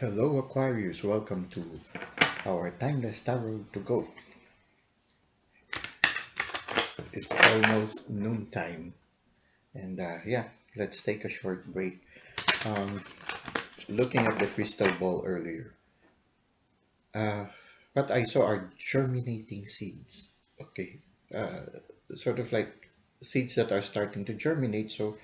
Hello Aquarius, welcome to our timeless tarot to go. It's almost noontime, and yeah, let's take a short break. Um, Looking at the crystal ball earlier, uh, what I saw are germinating seeds. Okay, uh, sort of like seeds that are starting to germinate. So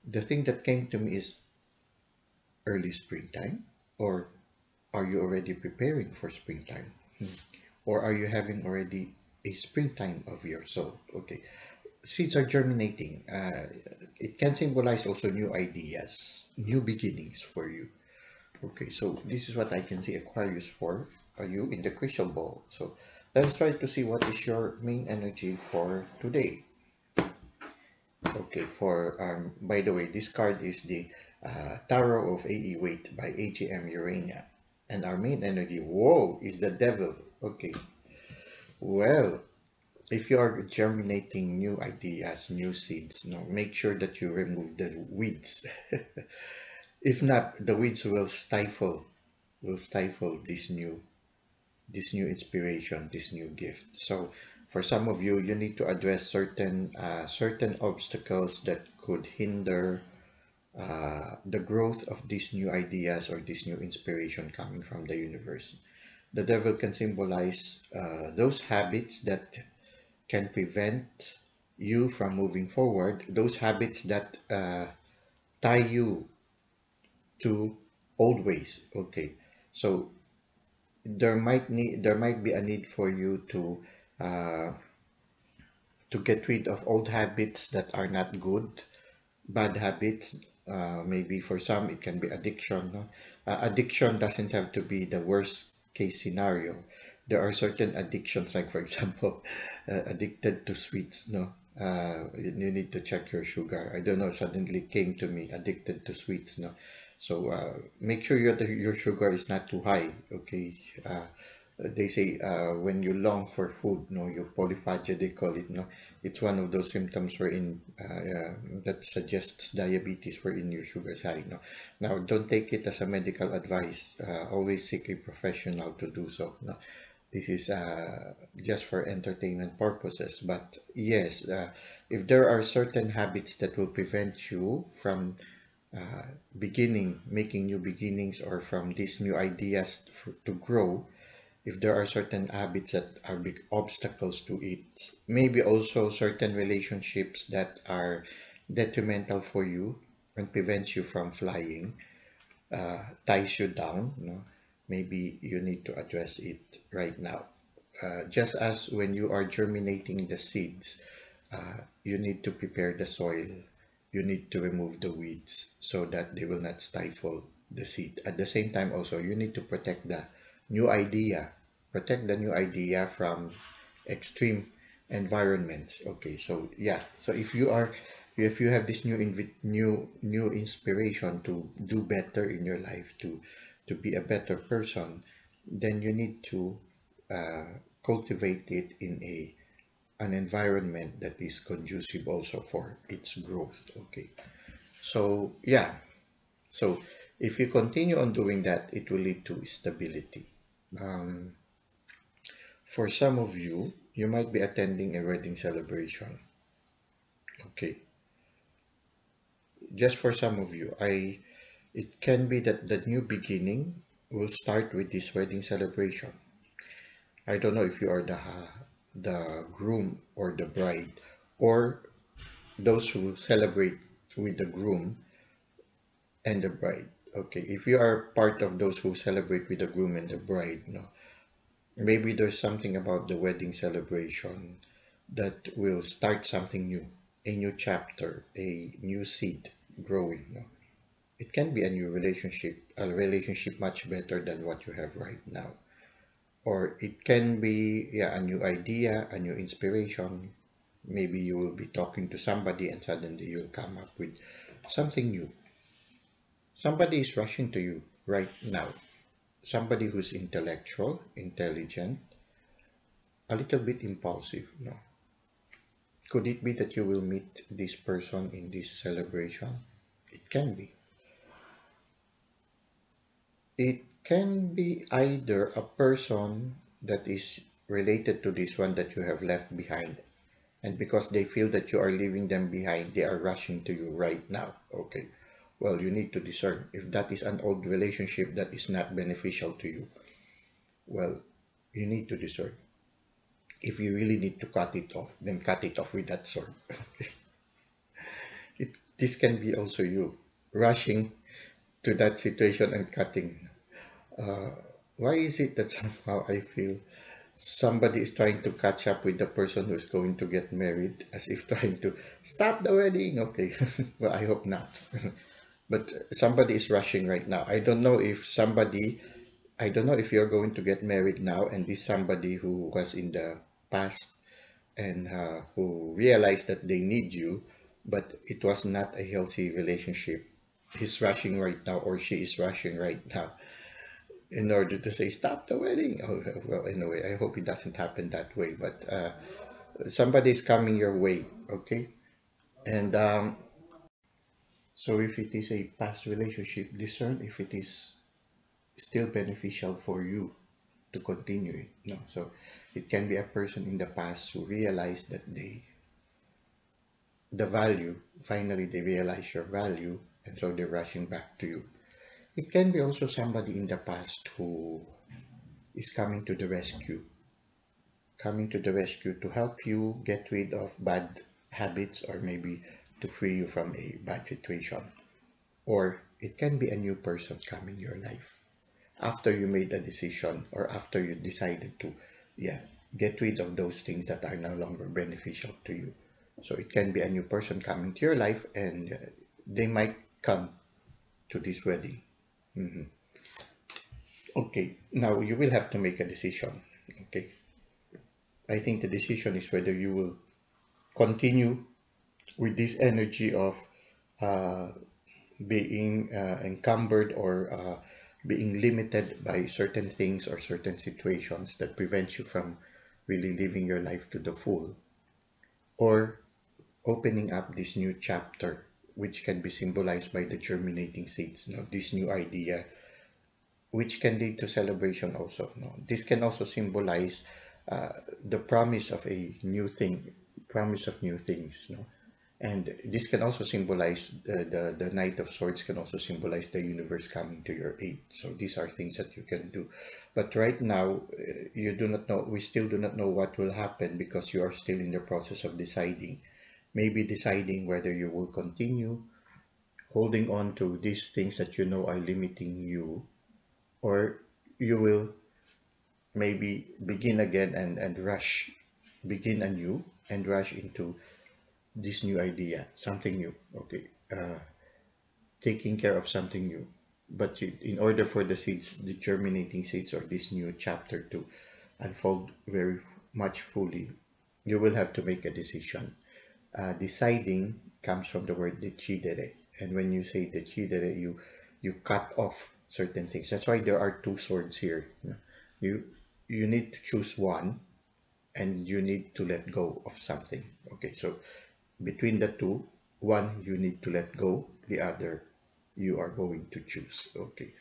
the thing that came to me is early springtime, or are you already preparing for springtime? Or are you having already a springtime of your soul? Okay, seeds are germinating. It can symbolize also new ideas, new beginnings for you. Okay, so this is what I can see Aquarius for you in the crystal ball. So let's try to see what is your main energy for today. Okay, for by the way, this card is the Tarot of AE Waite by AGM Urania. And our main energy, whoa, is the devil. Okay, well, if you are germinating new ideas, new seeds, no, make sure that you remove the weeds. If not, the weeds will stifle this new inspiration, this new gift. So, for some of you, you need to address certain obstacles that could hinder the growth of these new ideas or this new inspiration coming from the universe. The devil can symbolize those habits that can prevent you from moving forward, those habits that tie you to old ways. Okay, so there might be a need for you uh, to get rid of old habits that are not good, bad habits. Maybe for some it can be addiction. No? Addiction doesn't have to be the worst case scenario. There are certain addictions, like for example, addicted to sweets. No, you need to check your sugar. I don't know. Suddenly came to me, addicted to sweets. No, so make sure your sugar is not too high. Okay. They say when you long for food, no, you polyphagia, they call it, no, it's one of those symptoms wherein that suggests diabetes wherein your sugar is high. No, now don't take it as a medical advice. Always seek a professional to do so. No, this is just for entertainment purposes. But yes, if there are certain habits that will prevent you from making new beginnings, or from these new ideas to grow, if there are certain habits that are big obstacles to it, maybe also certain relationships that are detrimental for you and prevents you from flying, ties you down, maybe you need to address it right now. Just as when you are germinating the seeds, you need to prepare the soil, you need to remove the weeds so that they will not stifle the seed. At the same time, also, you need to new idea, protect the new idea from extreme environments. Okay, so yeah, so if you have this new inspiration to do better in your life, to be a better person, then you need to uh, cultivate it in a an environment that is conducive also for its growth. Okay, so yeah, so if you continue on doing that, it will lead to stability. um, for some of you, you might be attending a wedding celebration. Okay, just for some of you, I it can be that the new beginning will start with this wedding celebration. I don't know if you are the groom or the bride, or those who celebrate with the groom and the bride. Okay, if you are part of those who celebrate with the groom and the bride, no, maybe there's something about the wedding celebration that will start something new, a new chapter, a new seed growing. No? It can be a relationship much better than what you have right now. Or it can be, yeah, a new idea, a new inspiration. Maybe you will be talking to somebody and suddenly you'll come up with something new. Somebody is rushing to you right now. Somebody who's intellectual, intelligent, a little bit impulsive. No, could it be that you will meet this person in this celebration? It can be. It can be either a person that is related to this one that you have left behind, and because they feel that you are leaving them behind, they are rushing to you right now. Okay. Well, you need to discern if that is an old relationship that is not beneficial to you. Well, you need to discern. If you really need to cut it off, then cut it off with that sword. This can be also you rushing to that situation and cutting. Why is it that somehow I feel somebody is trying to catch up with the person who's going to get married, as if trying to stop the wedding? Okay, well, I hope not. But somebody is rushing right now. I don't know if you're going to get married now, and this somebody who was in the past and who realized that they need you, but it was not a healthy relationship. He's rushing right now, or she is rushing right now in order to say, stop the wedding. Oh, well, anyway, I hope it doesn't happen that way, but somebody is coming your way, okay? And so if it is a past relationship, discern if it is still beneficial for you to continue it. No, so it can be a person in the past who realized that the value, finally they realize your value, and so they're rushing back to you. It can be also somebody in the past who is coming to the rescue to help you get rid of bad habits, or maybe to free you from a bad situation. Or it can be a new person coming your life after you made a decision, or after you decided to, yeah, get rid of those things that are no longer beneficial to you. So it can be a new person coming to your life, and they might come to this wedding. Mhm. Okay, now you will have to make a decision. Okay, I think the decision is whether you will continue with this energy of uh, being encumbered, or being limited by certain things or certain situations that prevent you from really living your life to the full, or opening up this new chapter, which can be symbolized by the germinating seeds, this new idea, which can lead to celebration also. This can also symbolize uh, the promise of a new thing, promise of new things. And this can also symbolize the Knight of Swords can also symbolize the universe coming to your aid. So these are things that you can do. But right now, you do not know, we still do not know what will happen, because you are still in the process of deciding. Maybe deciding whether you will continue holding on to these things that you know are limiting you, or you will maybe begin again, and begin anew, and rush into this new idea, something new. Okay, taking care of something new. But in order for the seeds, the germinating seeds, or this new chapter to unfold very much fully, you will have to make a decision. Deciding comes from the word decidere, and when you say decidere, you cut off certain things. That's why there are two swords here. You you need to choose one, and you need to let go of something. Okay, so between the two, one you need to let go, the other you are going to choose. Okay,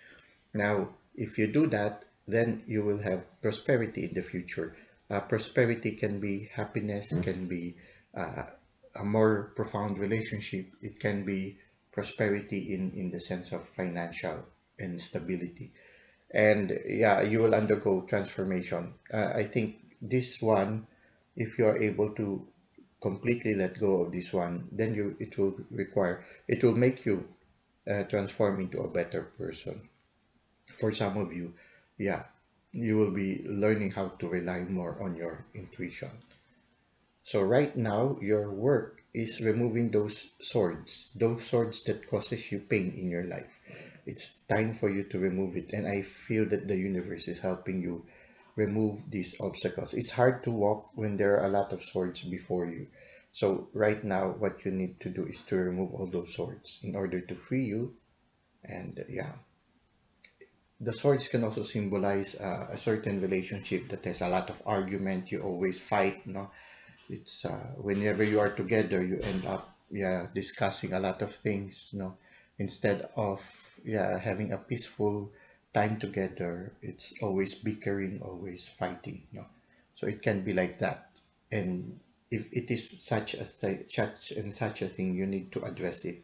now if you do that, then you will have prosperity in the future. Prosperity can be happiness, can be uh, a more profound relationship, it can be prosperity in the sense of financial and stability. And yeah, you will undergo transformation. I think this one, if you are able to completely let go of this one, then it will make you transform into a better person. For some of you, yeah, you will be learning how to rely more on your intuition. So right now, your work is removing those swords that causes you pain in your life. It's time for you to remove it, and I feel that the universe is helping you remove these obstacles. It's hard to walk when there are a lot of swords before you. So right now, what you need to do is to remove all those swords in order to free you. And yeah, the swords can also symbolize a certain relationship that has a lot of argument. You always fight, it's whenever you are together, you end up, yeah, discussing a lot of things, instead of, yeah, having a peaceful time together, it's always bickering, always fighting, so it can be like that. And if it is such a thing, you need to address it.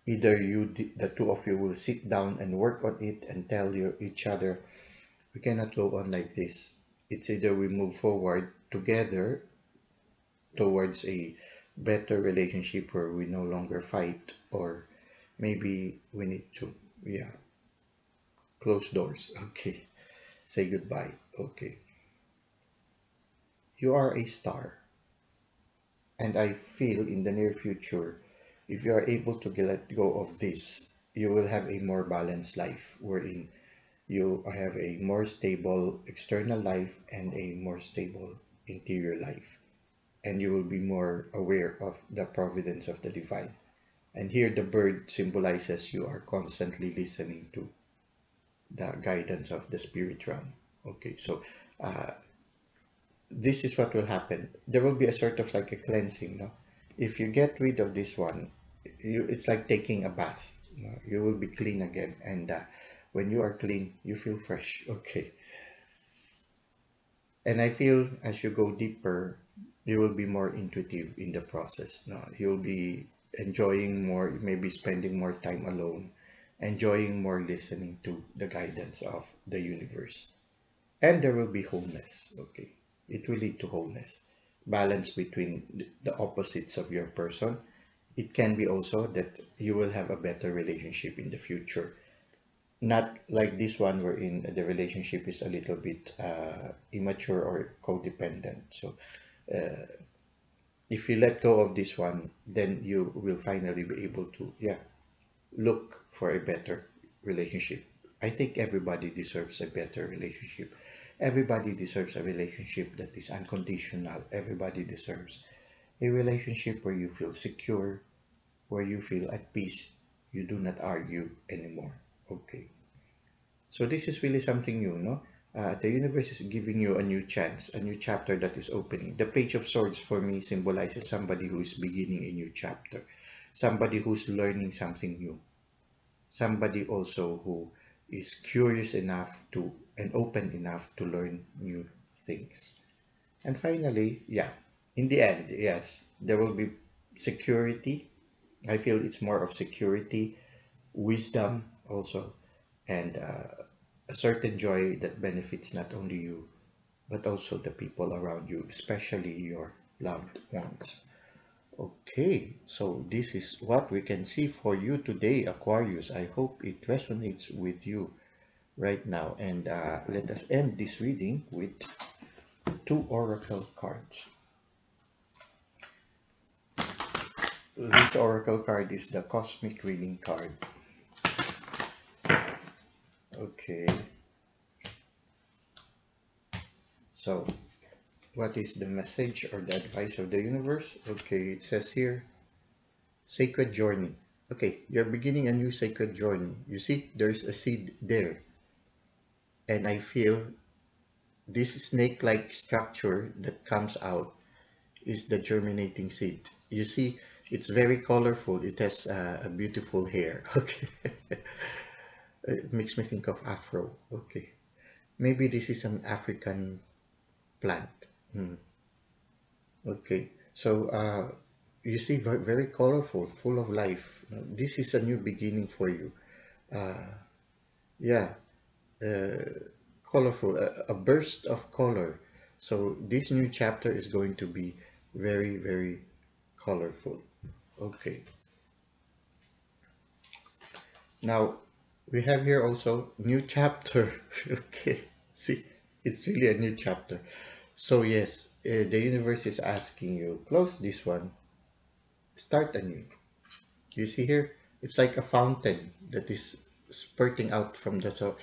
Either the two of you will sit down and work on it and tell each other, we cannot go on like this. It's either we move forward together towards a better relationship where we no longer fight, or maybe we need to, yeah, close doors. Okay, say goodbye. Okay, you are a star, and I feel in the near future, if you are able to let go of this, you will have a more balanced life wherein you have a more stable external life and a more stable interior life, and you will be more aware of the providence of the divine. And here the bird symbolizes you are constantly listening to the guidance of the spirit realm. Okay, so uh, this is what will happen. There will be a sort of like a cleansing. No? If you get rid of this one, it's like taking a bath. You will be clean again. And when you are clean, you feel fresh. Okay. And I feel as you go deeper, you will be more intuitive in the process. No? You'll be enjoying more, maybe spending more time alone, enjoying more listening to the guidance of the universe. And there will be wholeness. Okay. It will lead to wholeness. Balance between the opposites of your person. It can be also that you will have a better relationship in the future, not like this one wherein the relationship is a little bit immature or codependent. So if you let go of this one, then you will finally be able to, yeah, look for a better relationship. I think everybody deserves a better relationship. Everybody deserves a relationship that is unconditional. Everybody deserves a relationship where you feel secure, where you feel at peace. You do not argue anymore. Okay. So this is really something new, no? The universe is giving you a new chance, a new chapter that is opening. The Page of Swords for me symbolizes somebody who is beginning a new chapter, somebody who's learning something new, somebody also who is curious enough to and open enough to learn new things. And finally, yeah, in the end, yes, there will be security. I feel it's more of security, wisdom also, and a certain joy that benefits not only you, but also the people around you, especially your loved ones. Okay, so this is what we can see for you today, Aquarius. I hope it resonates with you right now. And let us end this reading with two oracle cards. This oracle card is the cosmic reading card. Okay, so what is the message or the advice of the universe? Okay, it says here, sacred journey. Okay, you're beginning a new sacred journey. You see, there's a seed there. And I feel this snake-like structure that comes out is the germinating seed. You see, it's very colorful. It has a beautiful hair. Okay. It makes me think of Afro. Okay. Maybe this is an African plant. Hmm. Okay. So, you see, very colorful, full of life. This is a new beginning for you. Yeah. Colorful, a burst of color. So this new chapter is going to be very, very colorful. Okay. Now we have here also new chapter. Okay. See, it's really a new chapter. So yes, the universe is asking you, close this one, start anew. You see here, it's like a fountain that is spurting out from the soil.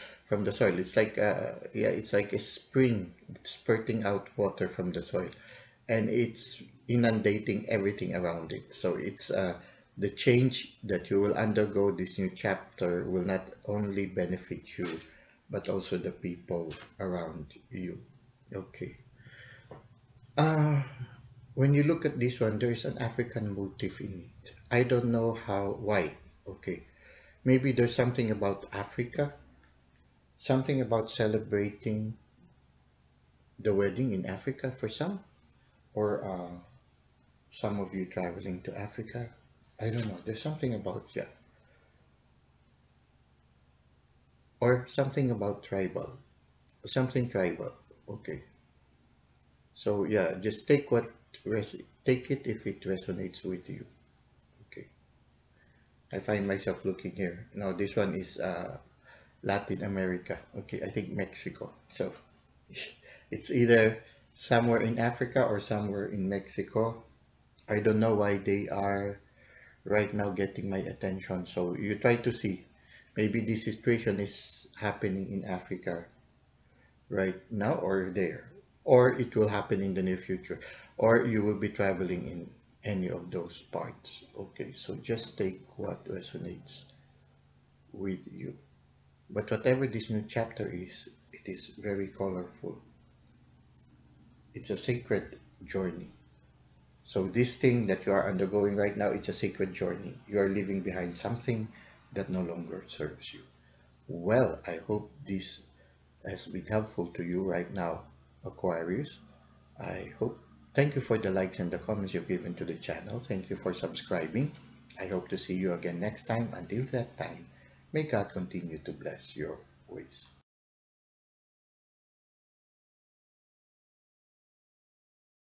It's like yeah, it's like a spring spurting out water from the soil, and it's inundating everything around it. So it's the change that you will undergo. This new chapter will not only benefit you, but also the people around you. Okay. When you look at this one, there is an African motif in it. I don't know why. Okay. Maybe there's something about Africa. Something about celebrating the wedding in Africa for some, or some of you traveling to Africa. I don't know. There's something about, yeah, or something about tribal, something tribal. Okay. So yeah, just take it if it resonates with you. Okay. I find myself looking here. Now this one is Latin America. Okay, I think Mexico. So it's either somewhere in Africa or somewhere in Mexico. I don't know why they are right now getting my attention. So you try to see. Maybe this situation is happening in Africa right now or there. Or it will happen in the near future. Or you will be traveling in any of those parts. Okay, so just take what resonates with you. But whatever this new chapter is, it is very colorful. It's a sacred journey. So this thing that you are undergoing right now, it's a sacred journey. You are leaving behind something that no longer serves you. Well, I hope this has been helpful to you right now, Aquarius. I hope. Thank you for the likes and the comments you've given to the channel. Thank you for subscribing. I hope to see you again next time. Until that time, may God continue to bless your ways.